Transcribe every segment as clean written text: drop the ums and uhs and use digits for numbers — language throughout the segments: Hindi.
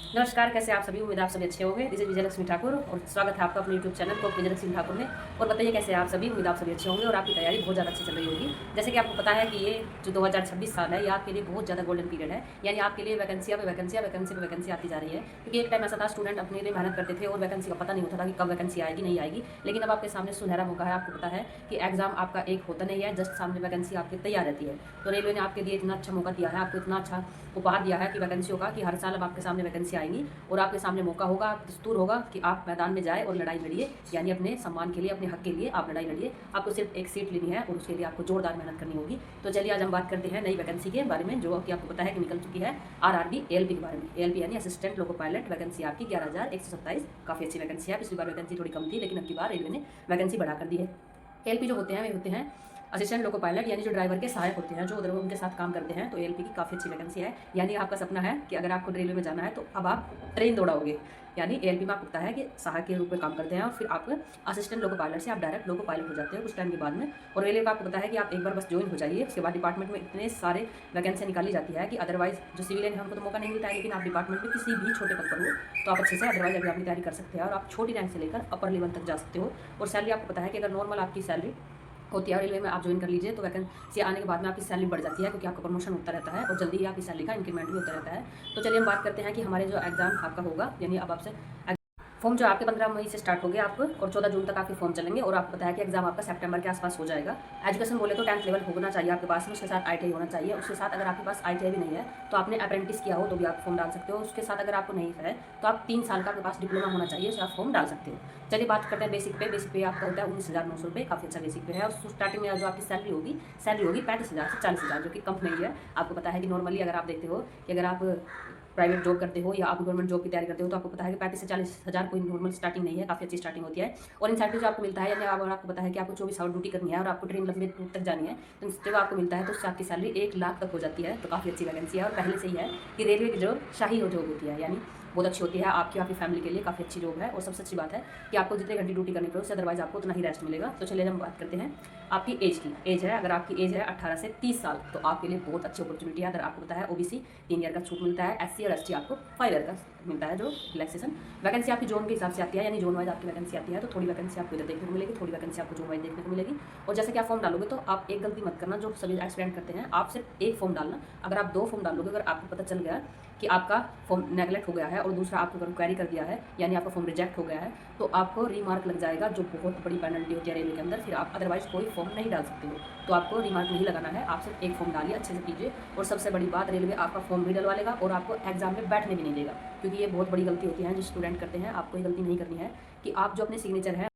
नमस्कार, कैसे आप सभी। उम्मीद आप सभी अच्छे होंगे। दिस इज विजय लक्ष्मी ठाकुर और स्वागत है आपका अपने यूट्यूब चैनल को विजय लक्ष्मी ठाकुर में। और बताइए कैसे आप सभी। उम्मीद आप सभी अच्छे होंगे और आपकी तैयारी बहुत ज़्यादा अच्छी चल रही होगी। जैसे कि आपको पता है कि ये जो 2026 साल है ये आपके लिए बहुत ज़्यादा गोल्डन पीरियड है। यानी आपके लिए वैकेंसियाँ पे वैकेंसी आती जा रही है। क्योंकि एक टाइम ऐसा था स्टूडेंट अपने लिए मेहनत करते थे और वैकेंसी का पता नहीं होता था कि कब वैकेंसी आएगी नहीं आएगी। लेकिन अब आपके सामने सुनहरा मौका है। आपको पता है कि एग्जाम आपका एक होता नहीं है, जस्ट सामने वैकेंसी आपकी तैयार रहती है। तो रेलवे ने आपके लिए इतना अच्छा मौका दिया है, आपको इतना अच्छा उपहार दिया है कि वैकेंसियों का, कि हर साल अब आपके सामने वैकेंसी आएंगी और आपके सामने मौका होगा, दस्तूर होगा कि आप मैदान में जाए और लड़ाई लड़िए। यानी अपने सम्मान के लिए, अपने हक के लिए आप लड़ाई लड़िए। आपको सिर्फ एक सीट लेनी है और उसके लिए आपको जोरदार मेहनत करनी होगी। तो चलिए आज हम बात करते हैं नई वैकेंसी के बारे में, जो कि आपको पता है कि निकल चुकी है आरआरबी एएलपी के बारे में। एएलपी यानी असिस्टेंट लोको पायलट वैकेंसी आपकी 11,127। काफ़ी अच्छी वैकेंसी है। पिछली बार वैकेंसी थोड़ी कम थी, लेकिन अब की बार रेलवे ने वैकेंसी बढ़ा कर दी है। एएलपी जो होते हैं वे होते हैं असिस्टेंट लोको पायलट, यानी जो ड्राइवर के सहायक होते हैं, जो उधर उनके साथ काम करते हैं। तो एएलपी की काफ़ी अच्छी वैकेंसी है। यानी आपका सपना है कि अगर आपको रेलवे में जाना है तो अब आप ट्रेन दौड़ाओगे। यानी एएलपी में आपको पता है कि सहायक के रूप में काम करते हैं और फिर आप असिस्टेंट लोको पायलट से आप डायरेक्ट लोको पायलट हो जाते हैं कुछ टाइम के बाद में। और रेलवे का आपको पता है कि आप एक बार बस ज्वाइन हो जाइए, उसके बाद डिपार्टमेंट में इतने सारे वैकेंसी निकाली जाती है कि अदरवाइज जो सिविलियन है उनको तो मौका नहीं मिलता है। लेकिन आप डिपार्टमेंट में किसी भी छोटे पद पर हो तो आप अच्छे से अदरवाइज अभी अपनी तैयारी कर सकते हैं और आप छोटी रैंक से लेकर अपर लेवल तक जा सकते हो। और सैलरी आपको पता है कि अगर नॉर्मल आपकी सैलरी होती है रेलवे में आप ज्वाइन कर लीजिए तो वैकेंसी आने के बाद में आपकी सैलरी बढ़ जाती है, क्योंकि आपका प्रमोशन होता रहता है और जल्दी ही आपकी सैलरी का इंक्रीमेंट भी होता रहता है। तो चलिए हम बात करते हैं कि हमारे जो एग्जाम आपका होगा, यानी अब आपसे फॉर्म जो आपके 15 मई से स्टार्ट हो गया आपको, और 14 जून तक आपके फॉर्म चलेंगे। और आपको बताया कि एग्जाम आपका सितंबर के आसपास हो जाएगा। एजुकेशन बोले तो 10th लेवल होना चाहिए आपके पास में, उसके साथ आईटीआई होना चाहिए। उसके साथ अगर आपके पास आईटीआई भी नहीं है तो आपने अप्रेंटिस किया हो तो भी आप फॉर्म डाल सकते हो। उसके साथ अगर आपको नहीं है तो आप 3 साल का आपके पास डिप्लोमा होना चाहिए, उससे आप फॉर्म डाल सकते हो। चलिए बात करते हैं बेसिक पे। बेसिक पे आपका होता है 19,900 रुपये, काफ़ी अच्छा बेसिक पे है। और स्टार्टिंग में जो आपकी सैलरी होगी 35,000 से 40,000, जो कि कम नहीं है। आपको पता है कि नॉर्मली अगर आप देखते हो कि अगर आप प्राइवेट जॉब करते हो या आप गवर्नमेंट जॉब की तैयारी करते हो तो आपको पता है कि 35 से 40,000 कोई नॉर्मल स्टार्टिंग नहीं है, काफ़ी अच्छी स्टार्टिंग होती है। और इंसेंटिव जो आपको मिलता है, यानी अगर आपको पता है कि आपको 24 आवर ड्यूटी करनी है और आपको ट्रेन लंबे दूर तक जानी है तो इंसेंटिव आपको मिलता है, तो उससे आपकी सैलरी 1 लाख तक हो जाती है। तो काफ़ी अच्छी वैकेंसी है। और पहले से ही है कि रेलवे की जो शाही जॉब होती है, यानी बहुत अच्छी होती है आपकी फैमिली के लिए, काफ़ी अच्छी जॉब है। और सबसे अच्छी बात है कि आपको जितने घंटे ड्यूटी करनी पड़े उससे अदरवाइज आपको उतना ही रेस्ट मिलेगा। तो चलिए हम बात करते हैं आपकी एज की। एज है, अगर आपकी एज है 18 से 30 साल तो आपके लिए बहुत अच्छी अपॉर्चुनिटी है। अगर आपको पता है ओबीसी 3 ईयर का छूट मिलता है, एससी और एसटी आपको 5 ईयर का मिलता है जो रिलैक्सेशन। वैकेंसी आपकी जोन के हिसाब से आती है, यानी जोन वाइज आपकी वैकेंसी आती है। तो थोड़ी वैकेंसी आपको इधर देखने को मिलेगी, थोड़ी वैकेंसी आपको जोन वाइज देखने को मिलेगी। और जैसे कि आप फॉर्म डालोगे तो आप एक गलती मत करना जो सभी एस्पिरेंट करते हैं, आप सिर्फ एक फॉर्म डालना। अगर आप 2 फॉर्म डालोगे, अगर आपको पता चल गया कि आपका फॉर्म नेगलेक्ट हो गया है और दूसरा आपको अगर क्वेरी कर दिया है, यानी आपका फॉर्म रिजेक्ट हो गया है, तो आपको रीमार्क लग जाएगा, जो बहुत बड़ी पेनल्टी होती है रेलवे के अंदर। फिर आप अदरवाइज कोई फॉर्म नहीं डाल सकते हो। तो आपको रीमार्क नहीं लगाना है, आप सिर्फ एक फॉर्म डालिए, अच्छे से कीजिए। और सबसे बड़ी बात, रेलवे आपका फॉर्म भी डलवा लेगा और आपको एग्जाम में बैठने भी नहीं देगा, क्योंकि ये बहुत बड़ी गलती होती है जो स्टूडेंट करते हैं। आपको ये गलती नहीं करनी है कि आप जो अपने सिग्नेचर है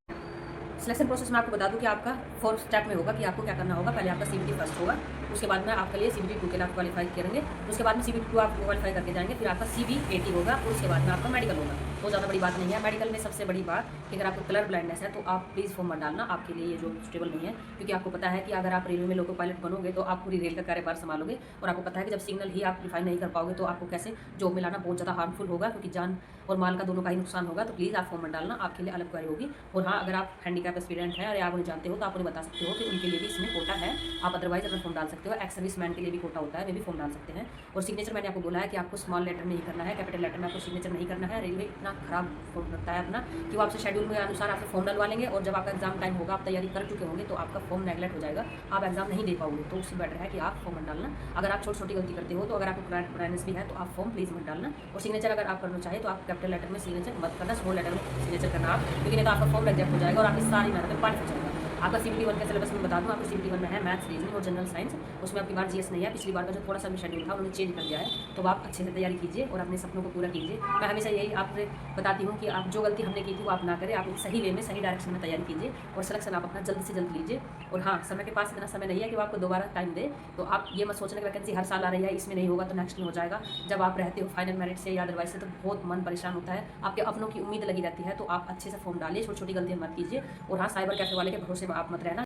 सिलेक्शन प्रोसेस में आपको बता दूं कि आपका 4 स्टेप में होगा कि आपको क्या करना होगा। पहले आपका सीबीटी फर्स्ट होगा, उसके बाद में आपके लिए सीबीटी 2 के लिए आप क्वालिफाई करेंगे, उसके बाद में सीबीटी 2 आप क्वालिफाई करके जाएंगे, फिर आपका CB80 होगा और उसके बाद में आपका मेडिकल होगा। बहुत ज़्यादा बड़ी बात नहीं है। मेडिकल में सबसे बड़ी बात कि अगर आपको कलर ब्लाइंडनेस है तो आप प्लीज़ फॉर्म मत डालना, आपके लिए ये जो सुटेबल नहीं है। क्योंकि आपको पता है कि अगर आप रेलवे में लोको पायलट बनोगे तो आप पूरी रेल का कार्यभार संभालोगे। और आपको पता है कि जब सिग्नल ही आप डिफाइन नहीं कर पाओगे तो आपको कैसे जॉब में लाना बहुत ज़्यादा हार्मफुल होगा, क्योंकि जान और माल का दोनों का ही नुकसान होगा। तो प्लीज़ आप फॉर्म मत डालना, आपके लिए अलग क्वारी होगी। और हाँ, अगर आप हैंडीकैप एस्पिरेंट हैं और आप उन्हें जानते हो तो आप उन्हें बता सकते हो कि उनके लिए भी इसमें कोटा है, आप अदरवाइज अपना फॉर्म डाल सकते हो। एक्स सर्विस मैन के लिए भी कोटा होता है, वे भी फॉर्म डाल सकते हैं। और सिग्नेचर मैंने आपको बोला है कि आपको स्मॉल लेटर में ही करना है, कैपिटल लेटर में आपको सिग्नेचर नहीं करना है। रेलवे इतना खराब फॉर्म रखता है अपना कि वो आपसे शेड्यूल के अनुसार आपसे फॉर्म डलवा लेंगे और जब आपका एग्जाम टाइम होगा, आप तैयारी कर चुके होंगे, तो आपका फॉर्म नेगलेक्ट हो जाएगा, आप एग्जाम नहीं दे पाओगे। तो उससे बेटर है कि आप फॉर्म मत डालना। अगर आप छोटी छोटी गलती करते हो तो अगर आपको ब्राइटनेस भी है तो आप फॉर्म प्लीज़ मत डालना। और सिग्नेचर अगर आप करना चाहे तो आप कैपिटल लेटर में सिग्नेचर मत करना, स्मॉल लेटर में सिग्नेचर करना आप, क्योंकि नहीं तो आपका फॉर्म रिजेक्ट हो जाएगा और आपकी सारी मेहनत में पानी हो जाएगा। आपका CBT 1 का सिलेबस में बता दूं, आपको CBT 1 में है मैथ्स, रीजनिंग और जनरल साइंस। उसमें आपकी बार GS नहीं है, पिछली बार का जो थोड़ा सा भी शेड्यूल था उन्होंने चेंज कर दिया है। तो आप अच्छे से तैयारी कीजिए और अपने सपनों को पूरा कीजिए। मैं हमेशा यही आपसे बताती हूँ कि आप जो गलती हमने की थी वो आप ना करें, आप एक सही वे में सही डायरेक्शन में तैयारी कीजिए और सिलेक्शन आप अपना जल्द से जल्द लीजिए। और हाँ, समय के पास इतना समय नहीं है कि वो आपको दोबारा टाइम दे। तो आप ये मत सोचना कि वैकेंसी हर साल आ रही है, इसमें नहीं होगा तो नेक्स्ट में हो जाएगा। जब आप रहते हो फाइनल मेरिट से या अदरवाइज से तो बहुत मन परेशान होता है, आपके अपनों की उम्मीद लगी रहती है। तो आप अच्छे से फॉर्म डालिए, छोटी छोटी गलतियाँ मत कीजिए। और हाँ, साइबर कैफे वाले के भरोसे में आप मत रहना।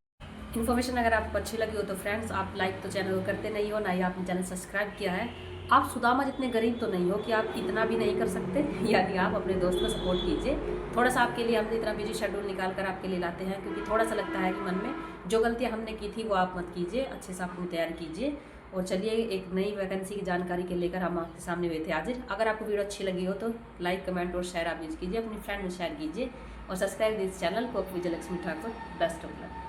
इन्फॉर्मेशन अगर आपको अच्छी लगी हो तो फ्रेंड्स आप लाइक तो चैनल को करते नहीं हो, ना ही आपने चैनल सब्सक्राइब किया है। आप सुदामा जितने गरीब तो नहीं हो कि आप इतना भी नहीं कर सकते, यानी आप अपने दोस्त को सपोर्ट कीजिए। थोड़ा सा आपके लिए हम इतना बिजी शेड्यूल निकाल कर आपके लिए लाते हैं, क्योंकि थोड़ा सा लगता है कि मन में जो गलतियाँ हमने की थी वो आप मत कीजिए, अच्छे से आप अपनी तैयारी कीजिए। और चलिए एक नई वैकेंसी की जानकारी के लेकर हम आपके सामने हुए थे हाजिर। अगर आपको वीडियो अच्छी लगी हो तो लाइक, कमेंट और शेयर आप कीजिए, अपनी फ्रेंड में शेयर कीजिए और सब्सक्राइब दिस चैनल को Vijayalakshmi Thakur. Best of luck.